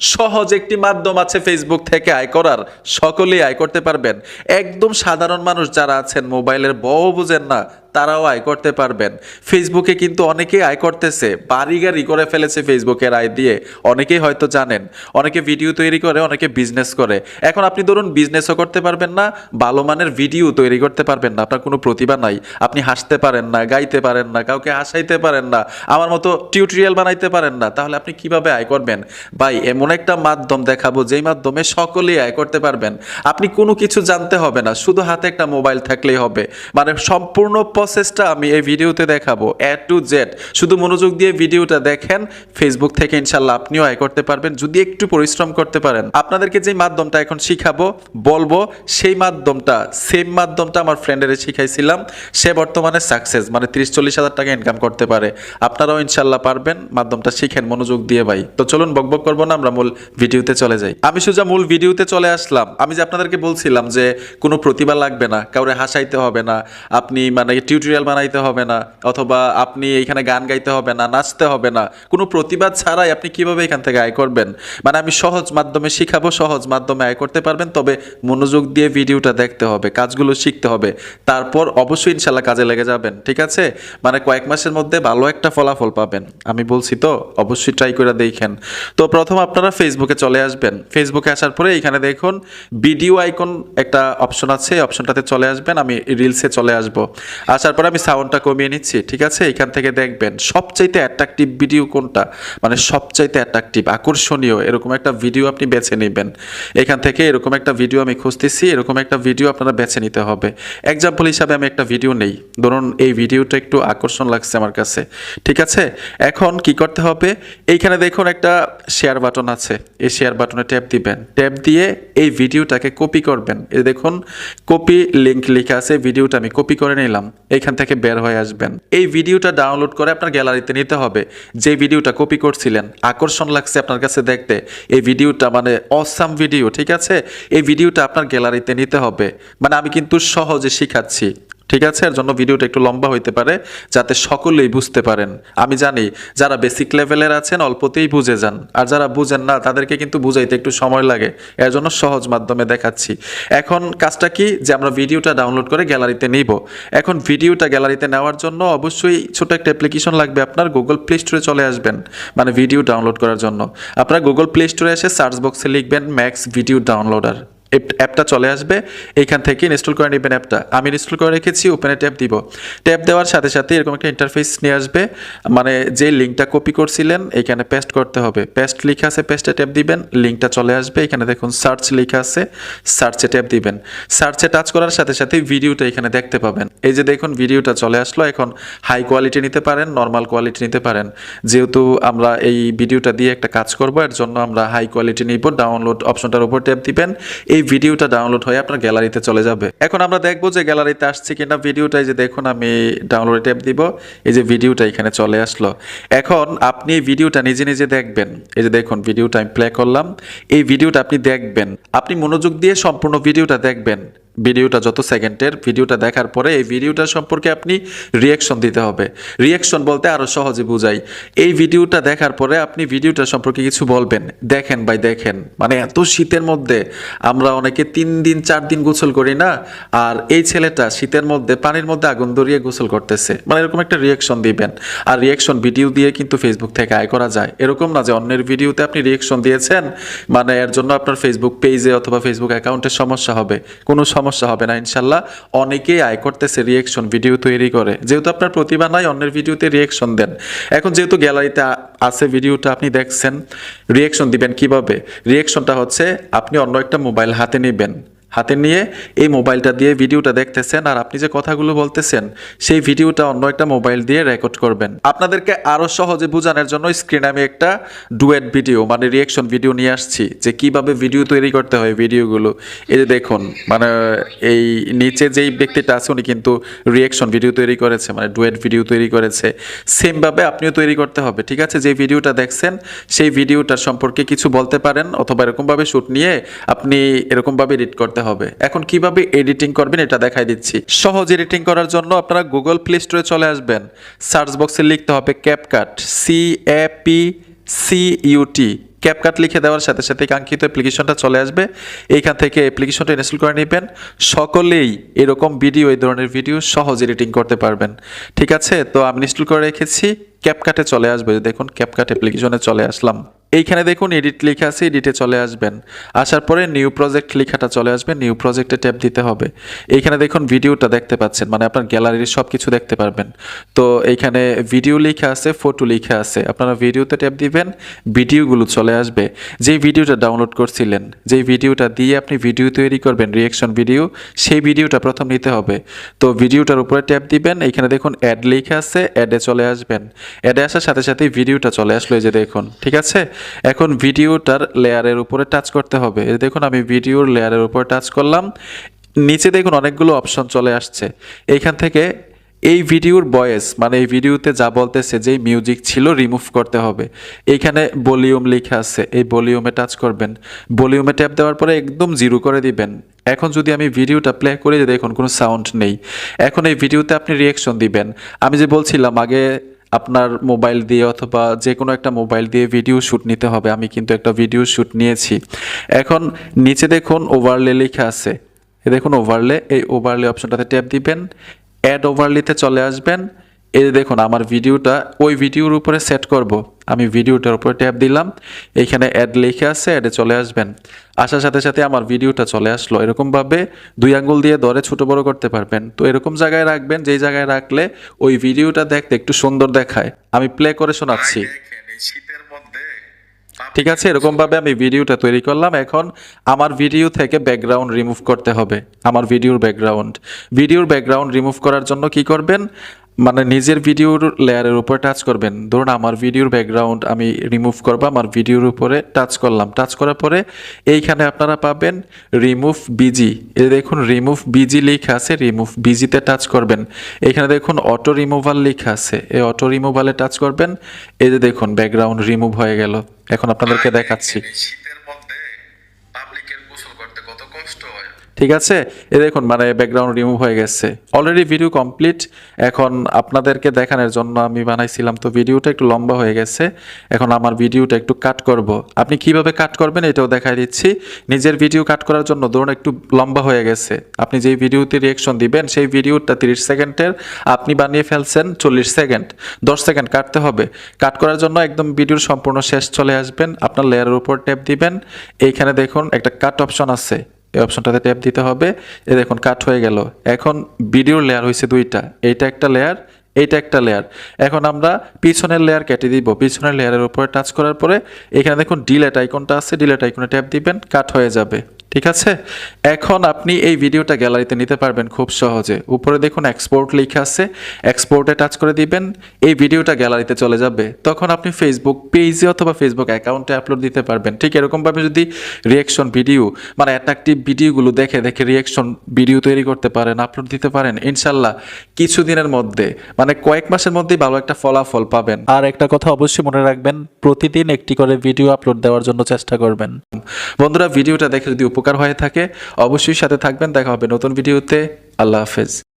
সহজ একটি মাধ্যম আছে ফেসবুক থেকে আয় করার, সকলেই আয় করতে পারবেন। একদম সাধারণ মানুষ যারা আছেন, মোবাইলের বউ বুঝেন না, তারাও আয় করতে পারবেন। ফেসবুকে কিন্তু অনেকেই আয় করতেছে, বাড়ি গাড়ি করে ফেলেছে ফেসবুকের আয় দিয়ে। অনেকেই হয়তো জানেন, অনেকে ভিডিও তৈরি করে, অনেকে বিজনেস করে। এখন আপনি ধরুন বিজনেসও করতে পারবেন না, ভালো মানের ভিডিও তৈরি করতে পারবেন না, আপনার কোনো প্রতিভা নাই, আপনি হাসতে পারেন না, গাইতে পারেন না, কাউকে হাসাইতে পারেন না, আমার মতো টিউটোরিয়াল বানাইতে পারেন না, তাহলে আপনি কিভাবে আয় করবেন? ভাই, এমন একটা মাধ্যম দেখাবো যেই মাধ্যমে সকলেই আয় করতে পারবেন। আপনি কোনো কিছু জানতে হবে না, শুধু হাতে একটা মোবাইল থাকলেই হবে। মানে সম্পূর্ণ প্রসেসটা আমি এই ভিডিওতে দেখাবো, A to Z। শুধু মনোযোগ দিয়ে ভিডিওটা দেখেন, ফেসবুক থেকে ইনশাল্লাহ আপনিও আয় করতে পারবেন যদি একটু পরিশ্রম করতে পারেন। আপনাদেরকে যে মাধ্যমটা এখন শিখাবো, বলবো, সেই মাধ্যমটা, সেম মাধ্যমটা আমার ফ্রেন্ডের শিখাইছিলাম। সে বর্তমানে সাকসেস, মানে 30-40 হাজার টাকা ইনকাম করতে পারে। আপনারাও ইনশাল্লাহ পারবেন। মাধ্যমটা শিখেন মনোযোগ দিয়ে ভাই। তো চলুন বকবক করবো না, আমরা মূল ভিডিওতে চলে যাই। আমি সোজা মূল ভিডিওতে চলে আসলাম। আমি যে আপনাদেরকে বলছিলাম যে কোনো প্রতিভা লাগবে না, কাউরে হাসাইতে হবে না, আপনি মানে টিউটোরিয়াল বানাইতে হবে না, অথবা আপনি এইখানে গান গাইতে হবে না, নাচতে হবে না, কোনো প্রতিভা ছাড়াই আপনি কিভাবে এখান থেকে আয় করবেন, মানে আমি সহজ মাধ্যমে শিখাবো, সহজ মাধ্যমে আয় করতে পারবেন। তবে মনোযোগ দিয়ে ভিডিওটা দেখতে হবে, কাজগুলো শিখতে হবে, তারপর অবশ্যই ইনশাল্লাহ কাজে লেগে যাবেন। ঠিক আছে? মানে কয়েক মাসের মধ্যে ভালো একটা ফলাফল পাবেন, আমি বলছি তো, অবশ্যই ট্রাই করে দেখেন। তো প্রথম আপনারা ফেসবুকে চলে আসবেন। ফেসবুকে আসার পরে এখানে দেখুন ভিডিও আইকন একটা অপশন আছে, অপশনটাতে চলে আসবেন। আমি রিলসে চলে আসব। আসার পরে আমি সাউন্ডটা কমিয়ে নিচ্ছি। ঠিক আছে? এখান থেকে দেখবেন সবচাইতে অ্যাট্রাকটিভ ভিডিও কোনটা, মানে সবচাইতে অ্যাট্রাকটিভ, আকর্ষণীয় এরকম একটা ভিডিও আপনি বেছে নেবেন। এখান থেকে এরকম একটা ভিডিও আমি খুঁজতেছি, এরকম একটা ভিডিও আপনারা বেছে নিতে হবে। এক্সাম্পল হিসাবে আমি একটা ভিডিও নেই, ধরুন এই ভিডিওটা একটু আকর্ষণ লাগছে আমার কাছে। ঠিক আছে? এখন কি করতে হবে, এইখানে দেখুন একটা শেয়ার বাটন আছে, এই শেয়ার বাটনে ট্যাপ দিবেন। ট্যাপ দিয়ে এই ভিডিওটাকে কপি করবেন। এই দেখুন কপি লিংক লেখা আছে, ভিডিওটা আমি কপি করে নিলাম। এইখান থেকে বের হয়ে আসবেন। এই ভিডিওটা ডাউনলোড করে আপনার গ্যালারিতে নিতে হবে। যে ভিডিওটা কপি করছিলেন, আকর্ষণ লাগছে আপনার কাছে দেখতে, এই ভিডিওটা মানে অসাম ভিডিও, ঠিক আছে, এই ভিডিওটা আপনার গ্যালারিতে নিতে হবে। মানে আমি কিন্তু সহজে শিখাচ্ছি। ঠিক আছে? এর জন্য ভিডিওটা একটু লম্বা হইতে পারে, যাতে সকলেই বুঝতে পারেন। আমি জানি যারা বেসিক লেভেলের আছেন অল্পতেই বুঝে যান, আর যারা বুঝেন না তাদেরকে কিন্তু বুঝাইতে একটু সময় লাগে। এর জন্য সহজ মাধ্যমে দেখাচ্ছি। এখন কাজটা কি, যে আমরা ভিডিওটা ডাউনলোড করে গ্যালারিতে নিব। এখন ভিডিওটা গ্যালারিতে নেওয়ার জন্য অবশ্যই ছোট একটা অ্যাপ্লিকেশন লাগবে আপনার। গুগল প্লে স্টোরে চলে আসবেন, মানে ভিডিও ডাউনলোড করার জন্য। আপনারা গুগল প্লে স্টোরে এসে সার্চ বক্সে লিখবেন ম্যাক্স ভিডিও ডাউনলোডার। অ্যাপটা চলে আসবে, এইখান থেকে ইনস্টল করে নেবেন অ্যাপটা। আমি ইনস্টল করে রেখেছি, ওপেনে ট্যাপ দিব। ট্যাপ দেওয়ার সাথে সাথে এরকম একটা ইন্টারফেস নিয়ে আসবে, মানে যে লিঙ্কটা কপি করছিলেন এইখানে পেস্ট করতে হবে। পেস্ট লেখা আছে, পেস্টে ট্যাপ দিবেন, লিঙ্কটা চলে আসবে। এখানে দেখুন সার্চ লেখা আছে, সার্চে ট্যাপ দিবেন। সার্চে টাচ করার সাথে সাথে ভিডিওটা এখানে দেখতে পাবেন। এই যে দেখুন ভিডিওটা চলে আসলো। এখন হাই কোয়ালিটি নিতে পারেন, নর্মাল কোয়ালিটি নিতে পারেন। যেহেতু আমরা এই ভিডিওটা দিয়ে একটা কাজ করব, এর জন্য আমরা হাই কোয়ালিটি নিব। ডাউনলোড অপশনটার উপর ট্যাপ দিবেন, এই ভিডিওটা ডাউনলোড হয়ে আপনার গ্যালারিতে চলে যাবে। এখন আমরা দেখবো যে গ্যালারিতে আসছে কিনা ভিডিওটা। এই যে দেখুন আমি ডাউনলোডে ট্যাপ দিব, এই যে ভিডিওটা এখানে চলে আসলো। এখন আপনি এই ভিডিওটা নিজে নিজে দেখবেন। এই যে দেখুন ভিডিওটা আমি প্লে করলাম, এই ভিডিওটা আপনি দেখবেন। আপনি মনোযোগ দিয়ে সম্পূর্ণ ভিডিওটা দেখবেন। ভিডিওটা যত সেকেন্ডের, ভিডিওটা দেখার পরে এই ভিডিওটা সম্পর্কে আপনি রিয়াকশন দিতে হবে। রিয়াকশন বলতে আরো সহজে বুঝাই, এই ভিডিওটা দেখার পরে আপনি ভিডিওটা সম্পর্কে কিছু বলবেন। দেখেন ভাই, দেখেন, মানে এত শীতের মধ্যে আমরা অনেকে 3 দিন 4 দিন গোসল করি না, আর এই ছেলেটা শীতের মধ্যে পানির মধ্যে আগুন ধরিয়ে গোসল করতেছে, মানে এরকম একটা রিয়াকশন দিবেন। আর রিয়াকশন ভিডিও দিয়ে কিন্তু ফেসবুক থেকে আয় করা যায়। এরকম না যে অন্যের ভিডিওতে আপনি রিয়াকশন দিয়েছেন, মানে এর জন্য আপনার ফেসবুক পেজে অথবা ফেসবুক অ্যাকাউন্টের সমস্যা হবে। কোনো সমস্যা হবে না ইনশাল্লাহ। অনেকেই আয় করতেছে রিয়াকশন ভিডিও তৈরি করে। যেহেতু আপনার প্রতিভা নাই, অন্যের ভিডিওতে রিয়াকশন দেন। এখন যেহেতু গ্যালারিতে আছে ভিডিওটা আপনি দেখছেন, রিয়াকশন দিবেন কিভাবে? রিয়াকশনটা হচ্ছে আপনি অন্য একটা মোবাইল হাতে নেবেন, হাতে নিয়ে এই মোবাইলটা দিয়ে ভিডিওটা দেখতেছেন, আর আপনি যে কথাগুলো বলতেছেন সেই ভিডিওটা অন্য একটা মোবাইল দিয়ে রেকর্ড করবেন। আপনাদেরকে আরো সহজে বোঝানোর জন্য স্ক্রিনে আমি একটা ডুয়েট ভিডিও, মানে রিয়াকশন ভিডিও নিয়ে আসছি, যে কিভাবে ভিডিও তৈরি করতে হয় ভিডিওগুলো। এই যে দেখুন, মানে এই নিচে যেই ব্যক্তিটা আছে উনি কিন্তু রিয়াকশন ভিডিও তৈরি করেছে, মানে ডুয়েট ভিডিও তৈরি করেছে। সেম ভাবে আপনিও তৈরি করতে হবে। ঠিক আছে? যে ভিডিওটা দেখছেন সেই ভিডিওটার সম্পর্কে কিছু বলতে পারেন, অথবা এরকম ভাবে শুট নিয়ে আপনি এরকম ভাবে এডিট করতে হবে। এখন কিভাবে এডিটিং করবেন এটা দেখাই দিচ্ছি। সহজ এডিটিং করার জন্য আপনারা গুগল প্লে স্টোরে চলে আসবেন। সার্চ বক্সে লিখতে হবে ক্যাপকাট, CAPCUT, ক্যাপকাট লিখে দেওয়ার সাথে সাথে কাঙ্ক্ষিত অ্যাপ্লিকেশনটা চলে আসবে। এইখান থেকে অ্যাপ্লিকেশনটা ইনস্টল করে নেবেন। সকলেই এরকম ভিডিও, এই ধরনের ভিডিও সহজ এডিটিং করতে পারবেন। ঠিক আছে, তো আমি ইনস্টল করে রেখেছি। ক্যাপকাটে চলে আসবে, দেখুন ক্যাপকাট অ্যাপ্লিকেশনে চলে আসলাম। এইখানে দেখুন এডিট লেখা আছে, এডিটে চলে আসবেন। আসার পরে নিউ প্রজেক্ট লেখাটা চলে আসবে, নিউ প্রজেক্টে ট্যাপ দিতে হবে। এইখানে দেখুন ভিডিওটা দেখতে পাচ্ছেন, মানে আপনার গ্যালারির সব কিছু দেখতে পারবেন। তো এইখানে ভিডিও লেখা আছে, ফটো লেখা আছে, আপনারা ভিডিওতে ট্যাপ দিবেন, ভিডিওগুলো চলে আসবে। যেই ভিডিওটা ডাউনলোড করছিলেন, যেই ভিডিওটা দিয়ে আপনি ভিডিও তৈরি করবেন, রিয়াকশন ভিডিও, সেই ভিডিওটা প্রথম নিতে হবে। তো ভিডিওটার উপরে ট্যাপ দিবেন, এইখানে দেখুন অ্যাড লেখা আছে, অ্যাডে চলে আসবেন। অ্যাডে আসার সাথে সাথে ভিডিওটা চলে আসলো, এই যে দেখুন। ঠিক আছে, এখন ভিডিওটার লেয়ারের উপরে টাচ করতে হবে। এই দেখুন আমি ভিডিওর লেয়ারের উপরে টাচ করলাম, নিচে দেখুন অনেকগুলো অপশন চলে আসছে। এইখান থেকে এই ভিডিওর ভয়েস, মানে এই ভিডিওতে যা বলতেছে, যেই মিউজিক ছিল রিমুভ করতে হবে। এইখানে ভলিউম লেখা আছে, এই ভলিউমে টাচ করবেন। ভলিউমে ট্যাপ দেওয়ার পরে একদম জিরো করে দিবেন। এখন যদি আমি ভিডিওটা প্লে করে, দেখুন কোনো সাউন্ড নেই। এখন এই ভিডিওতে আপনি রিয়াকশন দিবেন। আমি যে বলছিলাম আগে আপনার মোবাইল দিয়ে অথবা যে কোনো একটা মোবাইল দিয়ে ভিডিও শ্যুট নিতে হবে, আমি কিন্তু একটা ভিডিও শ্যুট নিয়েছি। এখন নিচে দেখুন ওভারলে লেখা আছে, দেখুন ওভারলে, এই ওভারলে অপশনটাতে ট্যাপ দিবেন, অ্যাড ওভারলেতে চলে আসবেন। এই দেখুন আমার ভিডিওটা ওই ভিডিওর উপরে সেট করব, আমি ভিডিওটার উপরে ট্যাপ দিলাম, এইখানে অ্যাড লেখা আছে, অ্যাডে চলে আসবেন। আসার সাথে সাথে আমার ভিডিওটা চলে আসলো। এরকমভাবে 2 আঙ্গুল দিয়ে ধরে ছোট বড় করতে পারবেন। তো এরকম জায়গায় রাখবেন, যেই জায়গায় রাখলে ওই ভিডিওটা দেখতে একটু সুন্দর দেখায়। আমি প্লে করে শোনাচ্ছি। ঠিক আছে, এরকমভাবে আমি ভিডিওটা তৈরি করলাম। এখন আমার ভিডিও থেকে ব্যাকগ্রাউন্ড রিমুভ করতে হবে, আমার ভিডিওর ব্যাকগ্রাউন্ড রিমুভ করার জন্য কি করবেন, মানে নিজের ভিডিওর লেয়ারের উপরে টাচ করবেন। ধরুন আমার ভিডিওর ব্যাকগ্রাউন্ড আমি রিমুভ করবো, আমার ভিডিওর উপরে টাচ করলাম। টাচ করার পরে এইখানে আপনারা পাবেন রিমুভ বিজি। এই দেখুন রিমুভ বিজি লেখা আছে, রিমুভ বিজিতে টাচ করবেন। এইখানে দেখুন অটো রিমুভাল লেখা আছে, এই অটো রিমুভালে টাচ করবেন। এই যে দেখুন ব্যাকগ্রাউন্ড রিমুভ হয়ে গেল। এখন আপনাদেরকে দেখাচ্ছি। ঠিক আছে, এই দেখুন মানে ব্যাকগ্রাউন্ড রিমুভ হয়ে গেছে। Already video complete. এখন আপনাদেরকে দেখানোর জন্য আমি বানাইছিলাম, তো ভিডিওটা একটু লম্বা হয়ে গেছে। এখন আমার ভিডিওটা একটু কাট করব। আপনি কিভাবে কাট করবেন এটাও দেখাই দিচ্ছি। নিজের ভিডিও কাট করার জন্য ধরুন একটু লম্বা হয়ে গেছে, আপনি যেই ভিডিওতে রিয়াকশন দিবেন সেই ভিডিওটা 30 সেকেন্ডের, আপনি বানিয়ে ফেলছেন 40 সেকেন্ড, 10 সেকেন্ড কাটতে হবে। কাট করার জন্য একদম ভিডিওর সম্পূর্ণ শেষ চলে আসবেন, আপনার লেয়ারের উপর ট্যাপ দিবেন। এইখানে দেখুন একটা কাট অপশন আছে, এই অপশনটাতে ট্যাপ দিতে হবে। এই দেখুন কাট হয়ে গেল। এখন ভিডিওর লেয়ার হয়েছে 2টা, এইটা একটা লেয়ার, এইটা একটা লেয়ার। এখন আমরা পিছনের লেয়ার কেটে দিব। পিছনের লেয়ারের উপরে টাচ করার পরে এখানে দেখুন ডিলেট আইকনটা আছে, ডিলেট আইকনে ট্যাপ দিবেন, কাট হয়ে যাবে। ঠিক আছে, এখন আপনি এই ভিডিওটা গ্যালারিতে নিতে পারবেন খুব সহজে। উপরে দেখুন এক্সপোর্ট লেখা আছে, এক্সপোর্টে টাচ করে দিবেন, এই ভিডিওটা গ্যালারিতে চলে যাবে। তখন আপনি ফেসবুক পেজে অথবা ফেসবুক অ্যাকাউন্টে আপলোড দিতে পারবেন। ঠিক এরকমভাবে যদি রিয়াকশন ভিডিও, মানে অ্যাট্রাকটিভ ভিডিওগুলো দেখে দেখে রিয়াকশন ভিডিও তৈরি করতে পারেন, আপলোড দিতে পারেন, ইনশাল্লাহ কিছুদিনের মধ্যে, মানে কয়েক মাসের মধ্যেই ভালো একটা ফলাফল পাবেন। আর একটা কথা অবশ্যই মনে রাখবেন, প্রতিদিন একটি করে ভিডিও আপলোড দেওয়ার জন্য চেষ্টা করবেন। বন্ধুরা, ভিডিওটা দেখে যদি উপকার হয়ে থাকে অবশ্যই সাথে থাকবেন। দেখা হবে নতুন ভিডিওতে। আল্লাহ হাফেজ।